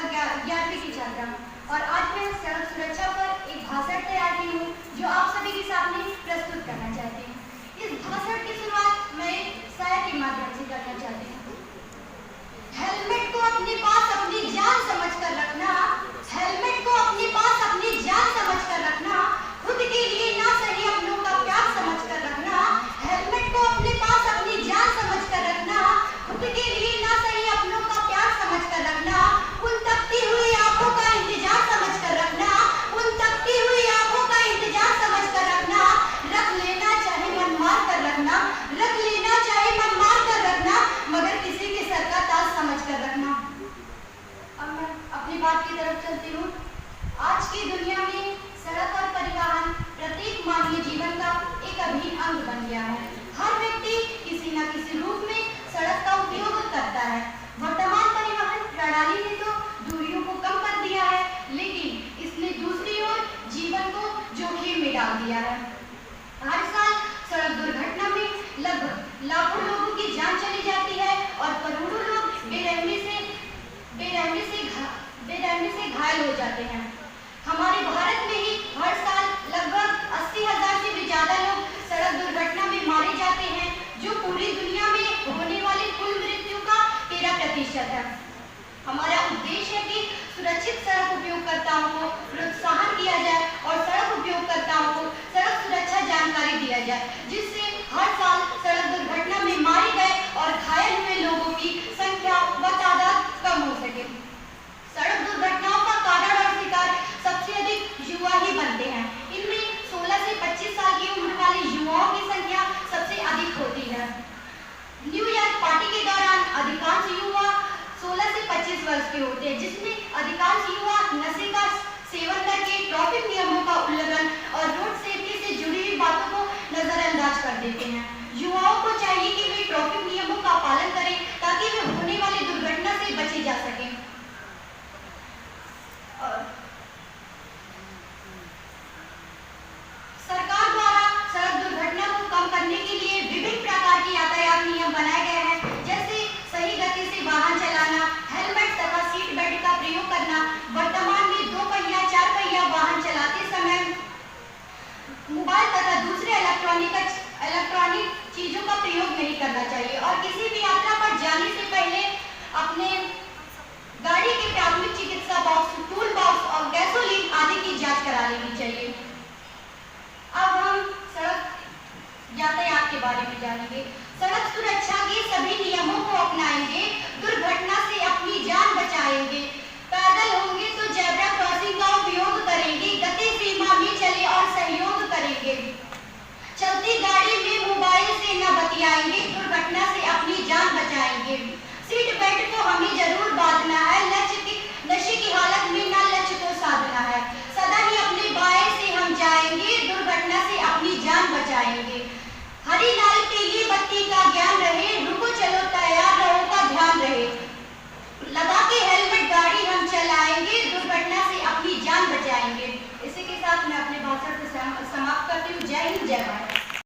कक्षा 11वीं की छात्रा हूँ और आज मैं सड़क सुरक्षा पर एक भाषण तैयार की हूँ जो आप सभी के सामने प्रस्तुत करना चाहती हूँ। इस भाषण की शुरुआत मैं शायर के माध्यम से करना चाहती हूँ। हेलमेट को अपने पास अपनी जान समझकर रखना, हेलमेट को अपने पास अपनी जान समझकर रखना, खुद के लिए ना सही अपनों का प्यार समझकर रखना। हेलमेट को अपने पास अपनी जान समझकर रखना, खुद के लिए ना सही अपनों का प्यार समझकर रखना। उन तकती हुई आंखों का इंतजार समझकर रखना, उन तकती हुई आंखों का इंतजार समझकर रखना। रख लेना चाहे मन मार कर रखना, रख लेना चाहे मन मार कर रखना, मगर किसी के सर का ताज समझकर रखना। अब मैं अपनी बात की तरफ चलती हूँ। आज की दुनिया में सड़क और परिवहन प्रत्येक मानवीय जीवन का एक अभिन्न अंग बन गया है। हर व्यक्ति किसी न किसी रूप में सड़क का उपयोग करता है। वर्तमान परिवहन प्रणाली ने तो दूरियों को कम कर दिया है, लेकिन इसने दूसरी ओर जीवन को जोखिम में डाल दिया है। हर साल सड़क दुर्घटना में लगभग लाखों लोगों की जान चली जाती है और करोड़ों लोग बेरहमी से घायल हो जाते हैं। हमारे भारत में ही हर साल लगभग 80,000 से भी ज्यादा लोग सड़क दुर्घटना में मारे जाते हैं, जो पूरी दुनिया में होने वाली कुल मृत्यु का 13% है। हमारा उद्देश्य है कि सुरक्षित सड़क उपयोगकर्ताओं को प्रोत्साहन किया जाए और सड़क उपयोगकर्ताओं को सड़क सुरक्षा जानकारी दिया जाए, जिससे हर साल सड़क दुर्घटना में मारे गए और घायल हुए लोगों की संख्या व तादाद कम हो सके। सड़क दुर्घटनाओं का कारण और शिकार सबसे अधिक युवा ही बनते हैं। इनमें 16 से 25 साल की उम्र वाले युवाओं की संख्या सबसे अधिक होती है। न्यू ईयर पार्टी के दौरान अधिकांश युवा 16 से 25 वर्ष के होते हैं, जिसमें अधिकांश युवा नशे का सेवन करके ट्रैफिक नियमों का उल्लंघन और रोड सेफ्टी से जुड़ी हुई बातों को नजरअंदाज कर देते हैं। युवाओं को चाहिए कि वे ट्रैफिक नियमों का पालन करें ताकि वे होने वाली दुर्घटना से बचे जा सकें। सरकार द्वारा सड़क दुर्घटना को कम करने के लिए विभिन्न प्रकार के यातायात नियम बनाए गए हैं, जैसे सही गति से वाहन चलाना, हेलमेट तथा सीट बेल्ट का प्रयोग करना। वर्तमान में 2 पहिया 4 पहिया वाहन चलाते समय मोबाइल तथा दूसरे इलेक्ट्रॉनिक चीजों का प्रयोग नहीं करना चाहिए और किसी भी यात्रा पर जाने से पहले अपने गाड़ी के प्राथमिक चिकित्सा बॉक्स, टूल बॉक्स और गैसोलीन आदि की जांच करा लेनी चाहिए। अब हम सड़क यातायात के बारे में जानेंगे। सड़क सुरक्षा के सभी नियमों को अपनाएंगे, दुर्घटना से अपनी जान बचाएंगे। पैदल होंगे तो जेब्रा क्रॉसिंग का उपयोग करेंगे, गति सीमा में चले और सहयोग करेंगे। चलती गाड़ी में मोबाइल से न बतियाएंगे, दुर्घटना से अपनी जान बचाएंगे। सीट बेल्ट को हमें जरूर बांधना है, नशे की हालत में न लक्ष्य को साधना है। सदा ही अपने बाएं से हम जाएंगे, दुर्घटना से अपनी जान बचाएंगे। हरी लाल पीली बत्ती का ज्ञान रहे, रुको चलो तैयार रहो का ध्यान रहे। लगा के हेलमेट गाड़ी हम चलाएंगे, दुर्घटना से अपनी जान बचाएंगे। इसी के साथ मैं अपने भाषण को समाप्त करती हूँ। जय हिंद, जय भारत।